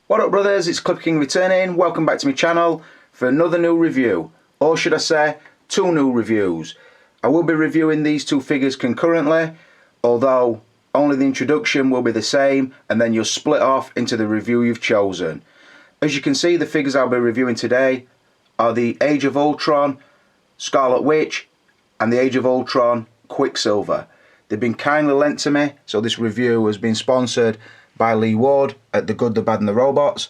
What up brothers, it's Clip King returning. Welcome back to my channel for another new review, or should I say two new reviews. I will be reviewing these two figures concurrently, although only the introduction will be the same and then you'll split off into the review you've chosen. As you can see, the figures I'll be reviewing today are the Age of Ultron Scarlet Witch and the Age of Ultron Quicksilver. They've been kindly lent to me, so this review has been sponsored by Lee Ward at The Good, The Bad and The Robots.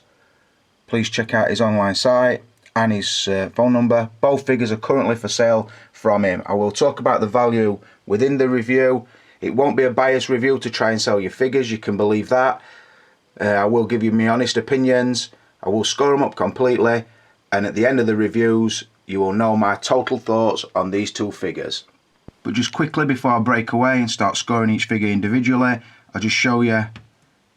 Please check out his online site and his phone number. Both figures are currently for sale from him. I will talk about the value within the review. It won't be a biased review to try and sell your figures, you can believe that. I will give you my honest opinions. I will score them up completely, and at the end of the reviews you will know my total thoughts on these two figures. But just quickly before I break away and start scoring each figure individually, I'll just show you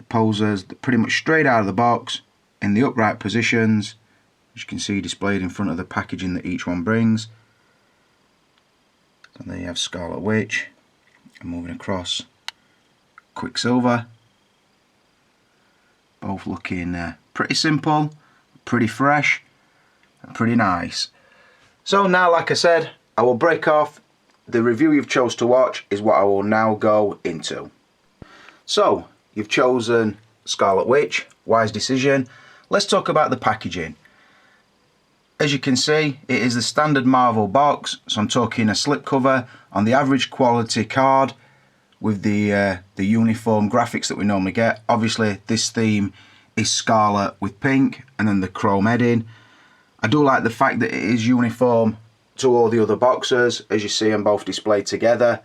poses pretty much straight out of the box in the upright positions, as you can see displayed in front of the packaging that each one brings. So there you have Scarlet Witch, and moving across Quicksilver. Both looking pretty simple, pretty fresh and pretty nice. So now, like I said, I will break off. The review you've chose to watch is what I will now go into. So you've chosen Scarlet Witch, wise decision. Let's talk about the packaging. As you can see, it is the standard Marvel box, so I'm talking a slipcover on the average quality card with the uniform graphics that we normally get. Obviously this theme is scarlet with pink and then the chrome heading. I do like the fact that it is uniform to all the other boxes, as you see them both displayed together.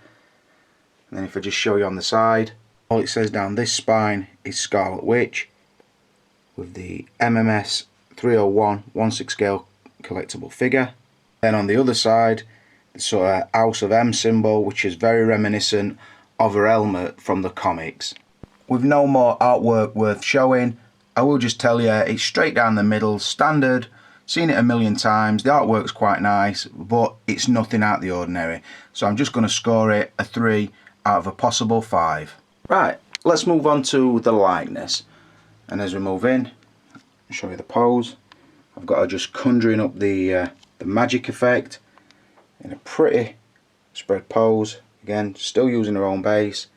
And then if I just show you on the side, all it says down this spine is Scarlet Witch with the MMS 301 1/6 scale collectible figure. Then on the other side, the sort of House of M symbol, which is very reminiscent of her helmet from the comics. With no more artwork worth showing, I will just tell you it's straight down the middle, standard, seen it a million times. The artwork's quite nice, but it's nothing out of the ordinary. So I'm just going to score it a 3 out of a possible 5. Right, let's move on to the lightness. And as we move in, I'll show you the pose. I've got her just conjuring up the magic effect in a pretty spread pose. Again, still using her own base.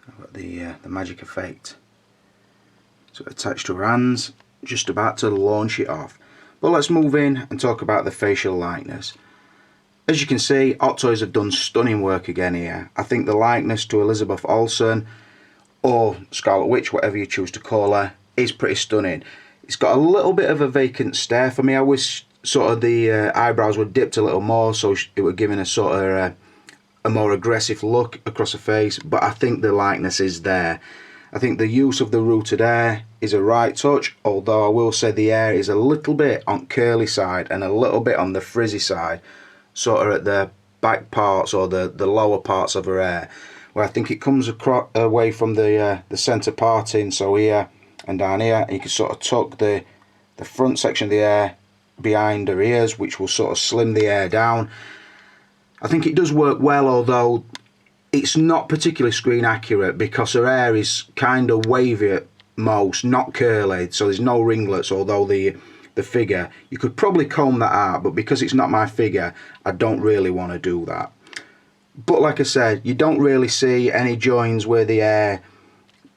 I've got the magic effect so attached to her hands, just about to launch it off. But let's move in and talk about the facial likeness. As you can see, Hot Toys have done stunning work again here. I think the likeness to Elizabeth Olsen, or Scarlet Witch, whatever you choose to call her, is pretty stunning. It's got a little bit of a vacant stare for me. I wish sort of the eyebrows were dipped a little more, so it were giving a sort of a more aggressive look across her face, but I think the likeness is there. I think the use of the rooted hair is a right touch, although I will say the hair is a little bit on curly side and a little bit on the frizzy side, sort of at the back parts or the lower parts of her hair, where I think it comes across away from the centre parting, so here and down here, and you can sort of tuck the front section of the hair behind her ears, which will sort of slim the hair down. I think it does work well, although it's not particularly screen accurate because her hair is kind of wavy at most, not curly, so there's no ringlets, although the figure, you could probably comb that out, but because it's not my figure, I don't really want to do that. But like I said, you don't really see any joins where the hair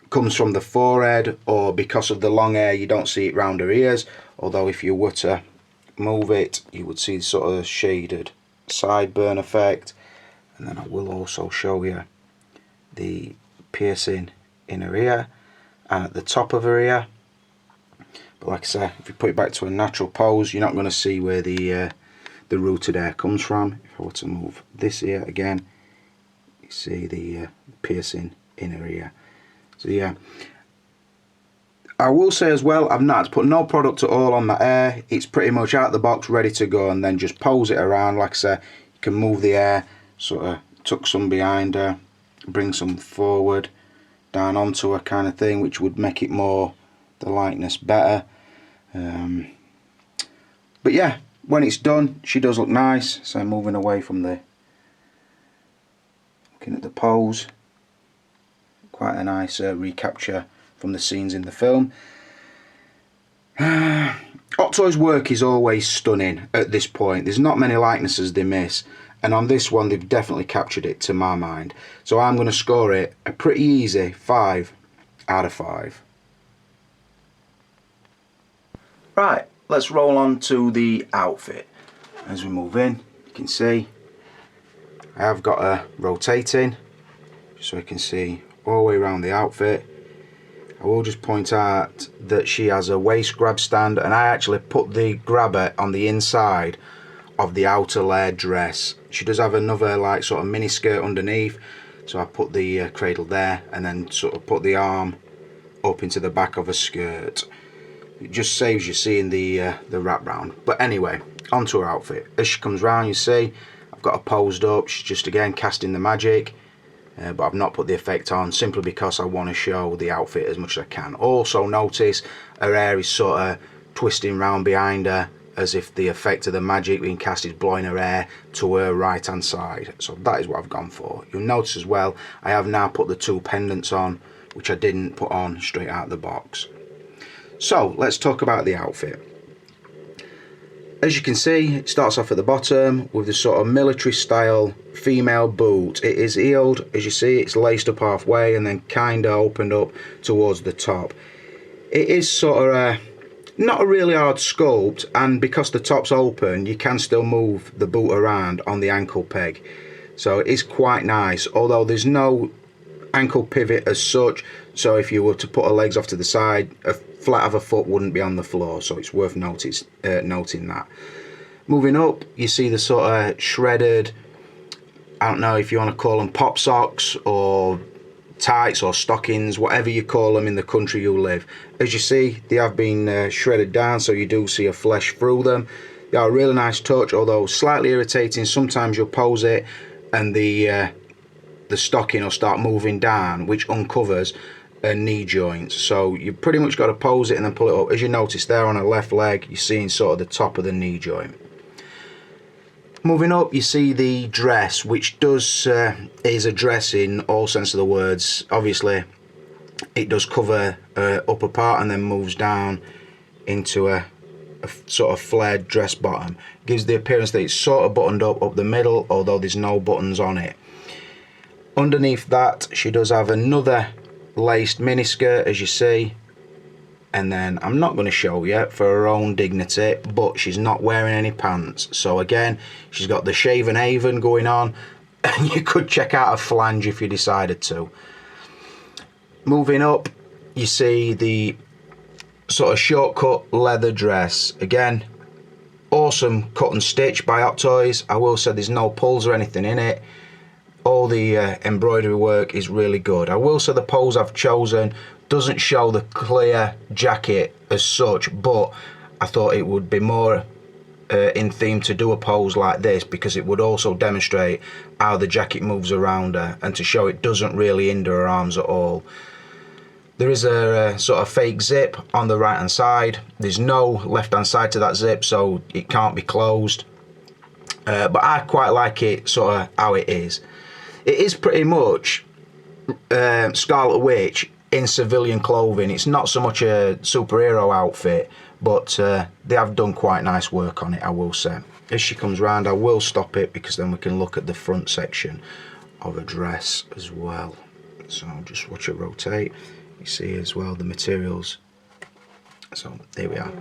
comes from the forehead, or because of the long hair you don't see it round her ears, although if you were to move it you would see sort of shaded sideburn effect. And then I will also show you the piercing in her ear and at the top of her ear. But like I say, if you put it back to a natural pose, you're not going to see where the rooted hair comes from. If I were to move this ear again, you see the piercing in her ear. So yeah, I will say as well, I've not put no product at all on that hair. It's pretty much out of the box, ready to go, and then just pose it around. Like I say, you can move the hair, sort of tuck some behind her, bring some forward, down onto her kind of thing, which would make it more, the likeness better. But yeah, when it's done, she does look nice. So moving away from looking at the pose, quite a nice recapture from the scenes in the film. Hot Toys work is always stunning at this point. There's not many likenesses they miss, and on this one they've definitely captured it to my mind. So I'm going to score it a pretty easy 5 out of 5. Right, let's roll on to the outfit. As we move in, you can see I have got her rotating so you can see all the way around the outfit. I will just point out that she has a waist grab stand, and I actually put the grabber on the inside of the outer layer dress. She does have another like sort of mini skirt underneath, so I put the cradle there and then sort of put the arm up into the back of a skirt. It just saves you seeing the wrap round. But anyway, onto her outfit. As she comes round, you see I've got her posed up. She's just again casting the magic, but I've not put the effect on simply because I want to show the outfit as much as I can. Also notice her hair is sort of twisting round behind her as if the effect of the magic being cast is blowing her hair to her right hand side. So that is what I've gone for. You'll notice as well I have now put the 2 pendants on, which I didn't put on straight out of the box. So let's talk about the outfit. As you can see, it starts off at the bottom with the sort of military style female boot. It is heeled, as you see, it's laced up halfway and then kind of opened up towards the top. It is sort of not a really hard sculpt, and because the top's open you can still move the boot around on the ankle peg, so it is quite nice, although there's no ankle pivot as such, so if you were to put her legs off to the side, a flat of a foot wouldn't be on the floor, so it's worth noting that. Moving up, you see the sort of shredded, I don't know if you want to call them pop socks or tights or stockings, whatever you call them in the country you live. As you see, they have been shredded down, so you do see a flesh through them. They are a really nice touch, although slightly irritating. Sometimes you'll pose it and the stocking will start moving down, which uncovers her knee joints, so you pretty much got to pose it and then pull it up. As you notice there on her left leg, you're seeing sort of the top of the knee joint. Moving up, you see the dress, which does is a dress in all sense of the words. Obviously it does cover her upper part and then moves down into a sort of flared dress bottom. Gives the appearance that it's sort of buttoned up the middle, although there's no buttons on it. Underneath that, she does have another laced miniskirt, as you see, and then I'm not going to show you for her own dignity, but she's not wearing any pants. So again, she's got the shaven haven going on, and you could check out a flange if you decided to. Moving up, you see the sort of shortcut leather dress. Again, awesome cut and stitch by Hot Toys. I will say there's no pulls or anything in it. All the embroidery work is really good. I will say the pose I've chosen doesn't show the clear jacket as such, but I thought it would be more in theme to do a pose like this, because it would also demonstrate how the jacket moves around her and to show it doesn't really hinder her arms at all. There is a sort of fake zip on the right hand side. There's no left hand side to that zip, so it can't be closed, but I quite like it sort of how it is. It is pretty much Scarlet Witch in civilian clothing. It's not so much a superhero outfit, but they have done quite nice work on it, I will say. As she comes round, I will stop it because then we can look at the front section of her dress as well. So just watch it rotate. You see as well the materials. So there we are.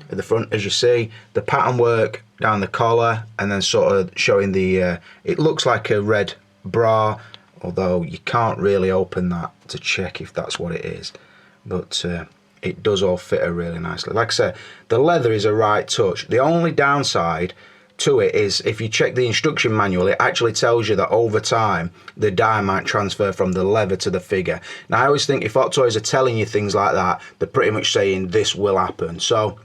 At the front, as you see, the pattern work down the collar, and then sort of showing the, it looks like a red bra, although you can't really open that to check if that's what it is, but it does all fit her really nicely. Like I said, the leather is a right touch. The only downside to it is if you check the instruction manual, it actually tells you that over time the dye might transfer from the leather to the figure. Now I always think if Hot Toys are telling you things like that, they're pretty much saying this will happen, so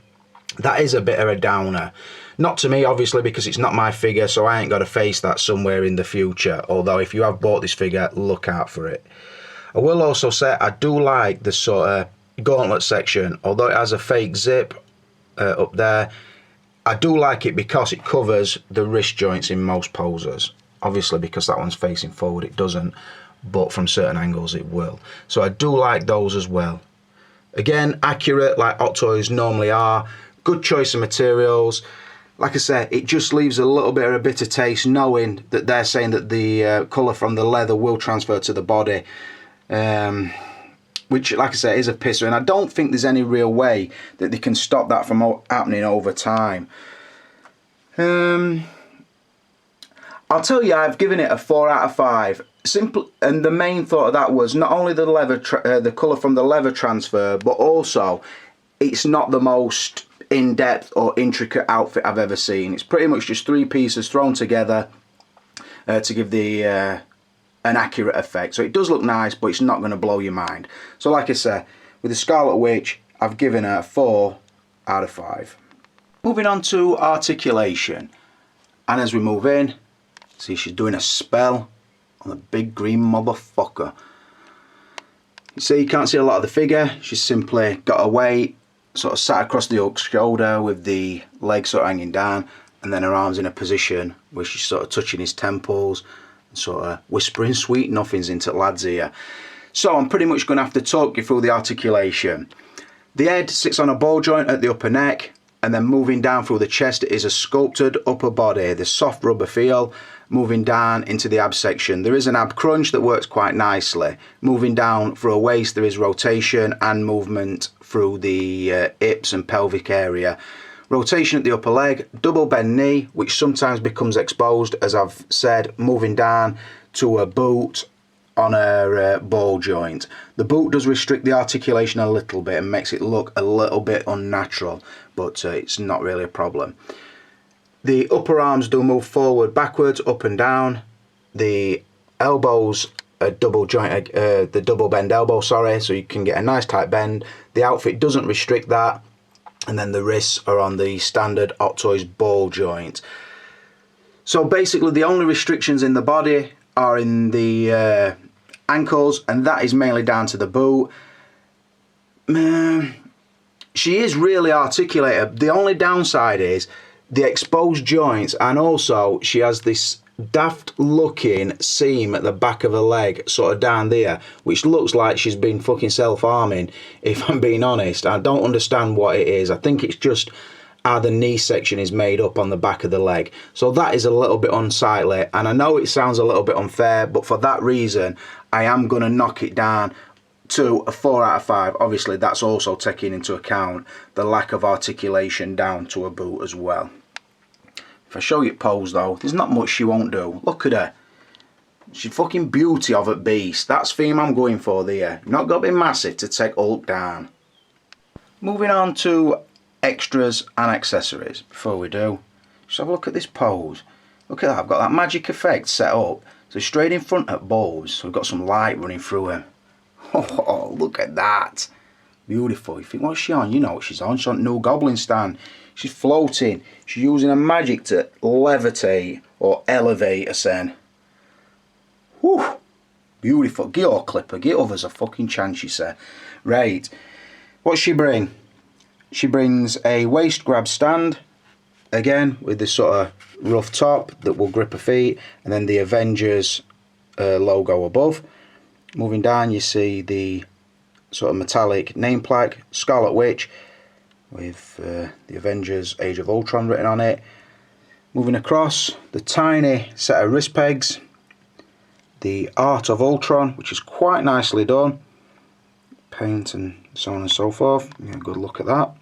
that is a bit of a downer. Not to me, obviously, because it's not my figure, so I ain't got to face that somewhere in the future. Although, if you have bought this figure, look out for it. I will also say I do like the sort of gauntlet section. Although it has a fake zip up there, I do like it because it covers the wrist joints in most poses. Obviously, because that one's facing forward, it doesn't. But from certain angles, it will. So I do like those as well. Again, accurate like Hot Toys normally are. Good choice of materials. Like I say, it just leaves a little bit of a bitter taste knowing that they're saying that the colour from the leather will transfer to the body. Which, like I say, is a pisser. And I don't think there's any real way that they can stop that from happening over time. I'll tell you, I've given it a 4 out of 5. Simple, and the main thought of that was not only the leather, the colour from the leather transfer, but also it's not the most in-depth or intricate outfit I've ever seen. It's pretty much just 3 pieces thrown together to give the an accurate effect. So it does look nice, but it's not going to blow your mind. So like I said, with the Scarlet Witch, I've given her a 4 out of 5. Moving on to Articulation, and as we move in, see she's doing a spell on the big green motherfucker. You see, you can't see a lot of the figure. She's simply got her weight sort of sat across the Hulk's shoulder with the legs sort of hanging down, and then her arms in a position where she's sort of touching his temples and sort of whispering sweet nothings into the lad's ear. So I'm pretty much going to have to talk you through the articulation. The head sits on a ball joint at the upper neck, and then moving down through the chest is a sculpted upper body, the soft rubber feel, moving down into the ab section. There is an ab crunch that works quite nicely. Moving down through a waist, there is rotation and movement through the hips and pelvic area. Rotation at the upper leg, double bend knee, which sometimes becomes exposed, as I've said, moving down to a boot on a ball joint. The boot does restrict the articulation a little bit and makes it look a little bit unnatural, but it's not really a problem. The upper arms do move forward, backwards, up and down. The elbows are double joint, the double bend elbow, sorry, so you can get a nice tight bend. The outfit doesn't restrict that, and then the wrists are on the standard Hot Toys ball joint. So basically the only restrictions in the body are in the ankles, and that is mainly down to the boot. She is really articulated. The only downside is the exposed joints, and also she has this daft looking seam at the back of her leg, sort of down there, which looks like she's been fucking self-harming, if I'm being honest. I don't understand what it is. I think it's just how the knee section is made up on the back of the leg. So that is a little bit unsightly, and I know it sounds a little bit unfair, but for that reason I am going to knock it down to a 4 out of 5. Obviously that's also taking into account the lack of articulation down to a boot as well. If I show you pose though, there's not much she won't do. Look at her. She's fucking beauty of a beast. That's theme I'm going for there. Not got to be massive to take Hulk down. Moving on to extras and accessories. Before we do, just have a look at this pose. Look at that, I've got that magic effect set up. So straight in front at bulbs, so we've got some light running through him. Oh, look at that. Beautiful. You think, what's she on? You know what she's on. She's on No Goblin Stand. She's floating. She's using a magic to levitate or elevate us then. Whew. Beautiful. Get your clipper. Get others a fucking chance, she said. Right. What's she bring? She brings a waist grab stand. Again, with this sort of rough top that will grip her feet. And then the Avengers logo above. Moving down, you see the sort of metallic name plaque, Scarlet Witch, with the Avengers Age of Ultron written on it. Moving across, the tiny set of wrist pegs, the Art of Ultron, which is quite nicely done, paint and so on and so forth. Get a good look at that.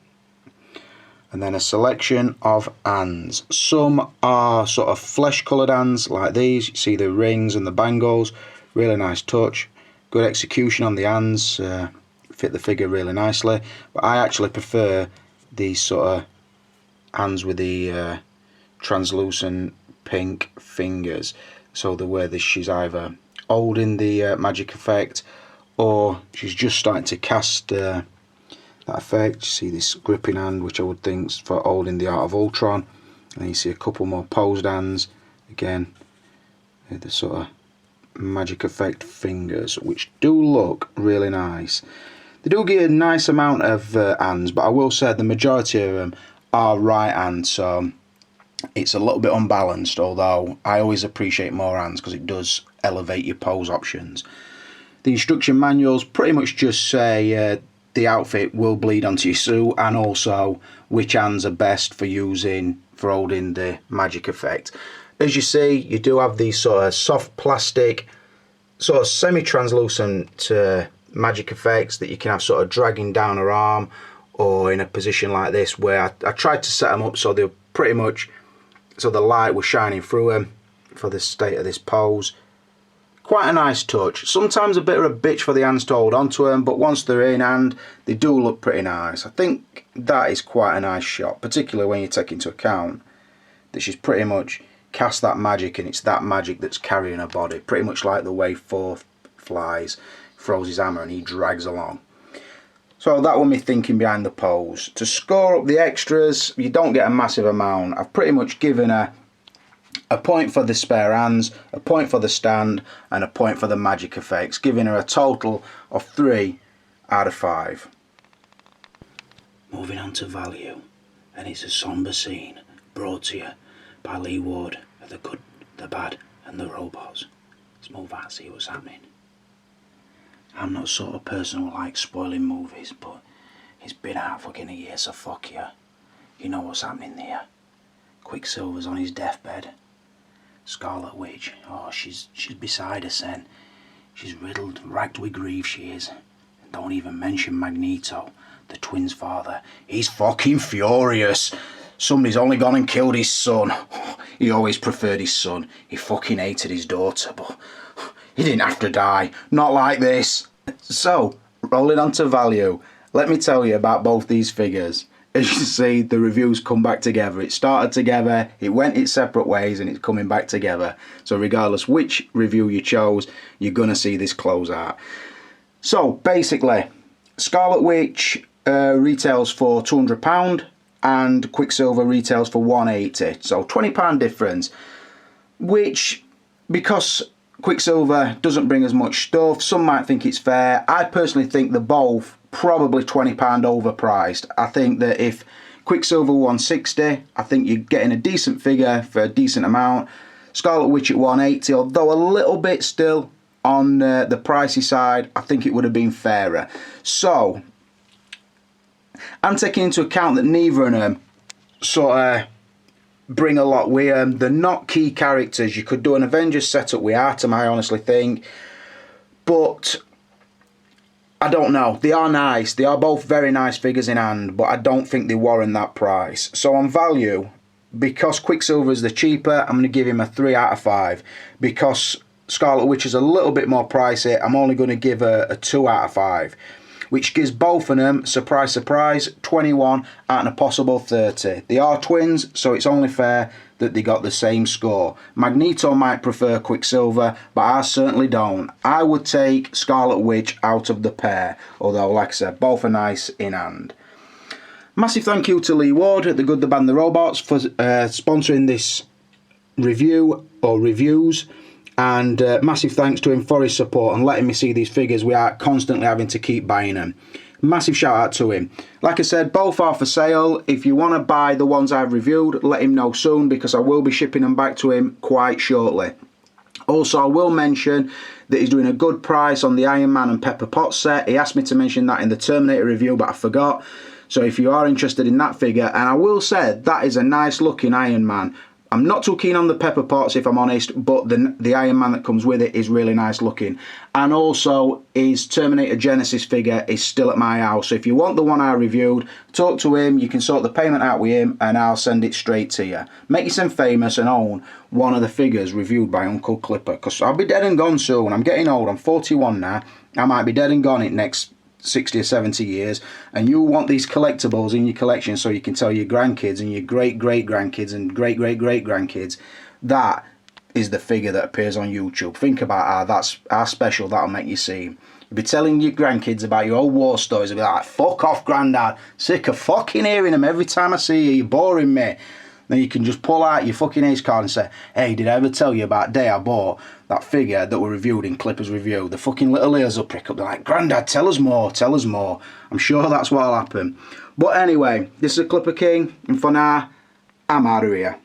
And then a selection of hands. Some are sort of flesh coloured hands like these. You see the rings and the bangles, really nice touch. Good execution on the hands, fit the figure really nicely. But I actually prefer these sort of hands with the translucent pink fingers. So the way that she's either holding the magic effect, or she's just starting to cast that effect. You see this gripping hand, which I would think is for holding the Art of Ultron. And then you see a couple more posed hands, again, the sort of magic effect fingers, which do look really nice. They do get a nice amount of hands, but I will say the majority of them are right hands, so it's a little bit unbalanced, although I always appreciate more hands because it does elevate your pose options. The instruction manuals pretty much just say the outfit will bleed onto your suit, and also which hands are best for using for holding the magic effect. As you see, you do have these sort of soft plastic, sort of semi-translucent magic effects that you can have sort of dragging down her arm, or in a position like this where I tried to set them up so they're pretty much, so the light was shining through them for the state of this pose. Quite a nice touch. Sometimes a bit of a bitch for the hands to hold onto them, but once they're in hand, they do look pretty nice. I think that is quite a nice shot, particularly when you take into account that she's pretty much cast that magic, and it's that magic that's carrying her body, pretty much like the way Thor flies, throws his hammer and he drags along. So that was me thinking behind the pose. To score up the extras, you don't get a massive amount. I've pretty much given her a point for the spare hands, a point for the stand, and a point for the magic effects, giving her a total of 3 out of 5. Moving on to value, and it's a somber scene brought to you by Lee Ward of The Good, The Bad and The Robots. Let's move out and see what's happening. I'm not the sort of person who likes spoiling movies, but it's been out fucking a year, so fuck you. You know what's happening there. Quicksilver's on his deathbed. Scarlet Witch, oh, she's beside us then. She's riddled, racked with grief, she is. And don't even mention Magneto, the twins' father. He's fucking furious. Somebody's only gone and killed his son. He always preferred his son. He fucking hated his daughter, but he didn't have to die. Not like this. So, rolling on to value. Let me tell you about both these figures. As you see, the reviews come back together. It started together, it went its separate ways, and it's coming back together. So regardless which review you chose, you're going to see this close out. So basically, Scarlet Witch retails for £200 and Quicksilver retails for £180. So £20 difference, which, because Quicksilver doesn't bring as much stuff, some might think it's fair. I personally think they're both probably £20 overpriced. I think that if Quicksilver 160, I think you're getting a decent figure for a decent amount. Scarlet Witch at 180, although a little bit still on the pricey side, I think it would have been fairer. So I'm taking into account that neither of them sort of bring a lot with them. They're not key characters. You could do an Avengers setup with Atom, I honestly think, but I don't know. They are nice. They are both very nice figures in hand, but I don't think they warrant that price. So on value, because Quicksilver is the cheaper, I'm going to give him a 3 out of 5. Because Scarlet Witch is a little bit more pricey, I'm only going to give her a 2 out of 5. Which gives both of them, surprise, surprise, 21 out of a possible 30. They are twins, so it's only fair that they got the same score. Magneto might prefer Quicksilver, but I certainly don't. I would take Scarlet Witch out of the pair, although, like I said, both are nice in hand. Massive thank you to Lee Ward at The Good, The Bad and The Robots for sponsoring this review or reviews. And massive thanks to him for his support and letting me see these figures without constantly having to keep buying them. Massive shout out to him. Like I said, both are for sale. If you want to buy the ones I've reviewed, let him know soon, because I will be shipping them back to him quite shortly. Also, I will mention that he's doing a good price on the Iron Man and Pepper Potts set. He asked me to mention that in the Terminator review, but I forgot. So if you are interested in that figure, and I will say that is a nice looking Iron Man. I'm not too keen on the Pepper Potts, if I'm honest, but the Iron Man that comes with it is really nice looking. And also, his Terminator Genesis figure is still at my house. So if you want the one I reviewed, talk to him, you can sort the payment out with him, and I'll send it straight to you. Make yourself famous and own one of the figures reviewed by Uncle Clipper, because I'll be dead and gone soon. I'm getting old, I'm 41 now. I might be dead and gone in next 60 or 70 years, and you want these collectibles in your collection so you can tell your grandkids and your great-great-grandkids and great-great-great-grandkids that is the figure that appears on YouTube. Think about how special that'll make you seem. You'll be telling your grandkids about your old war stories. They'll be like, fuck off, Grandad, sick of fucking hearing them every time I see you, you're boring me. Then you can just pull out your fucking ace card and say, hey, did I ever tell you about the day I bought that figure that were reviewed in Clipper's review? The fucking little ears will prick up. They're like, Grandad, tell us more, tell us more. I'm sure that's what'll happen. But anyway, this is a Clipper King, and for now, I'm out of here.